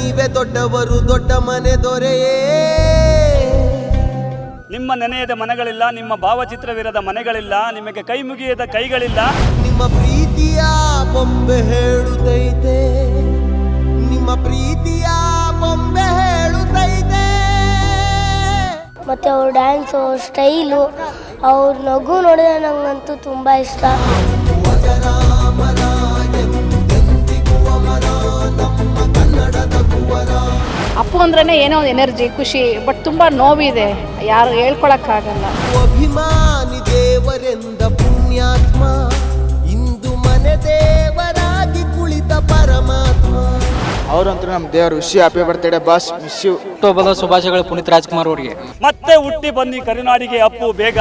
ನೀವೇ ದೊಡ್ಡವರು, ದೊಡ್ಡ ಮನೆ ದೊರೆಯೇ. ನಿಮ್ಮ ನೆನೆಯದ ಮನೆಗಳಿಲ್ಲ, ನಿಮ್ಮ ಭಾವಚಿತ್ರವಿರದ ಮನೆಗಳಿಲ್ಲ, ನಿಮಗೆ ಕೈ ಮುಗಿಯದ ಕೈಗಳಿಲ್ಲ. ನಿಮ್ಮ ಪ್ರೀತಿಯ ಬೊಂಬೆ ಹೇಳುತ್ತೈತೆ, ನಿಮ್ಮ ಪ್ರೀತಿಯ ಬೊಂಬೆ ಹೇಳುತ್ತೈತೆ. ಮತ್ತು ಅವ್ರ ಡ್ಯಾನ್ಸು, ಸ್ಟೈಲು, ಅವ್ರ ನಗು ನೋಡಿದ್ರೆ ನಂಗಂತೂ ತುಂಬ ಇಷ್ಟ. ಅಪ್ಪು ಅಂದ್ರೇ ಏನೋ ಒಂದು ಎನರ್ಜಿ, ಖುಷಿ, ಬಟ್ ತುಂಬ ನೋವಿದೆ, ಯಾರು ಹೇಳ್ಕೊಳಕ್ಕಾಗಲ್ಲ. ಅಭಿಮಾನಿ ದೇವರೆಂದ ಪುಣ್ಯಾತ್ಮ, ಇಂದು ಮನೆ ದೇವರಾಗಿ ಕುಳಿತ ಪರಮಾತ್ಮ. ಅವರಂತೂ ನಮ್ಮ ದೇವರು. Wish you, happy birthday boss, miss you. ಹುಟ್ಟುಹಬ್ಬದ ಶುಭಾಶಯಗಳು ಪುನೀತ್ ರಾಜ್ಕುಮಾರ್ ಅವರಿಗೆ. ಮತ್ತೆ ಹುಟ್ಟಿ ಬನ್ನಿ ಕರುನಾಡಿಗೆ ಅಪ್ಪು ಬೇಗ.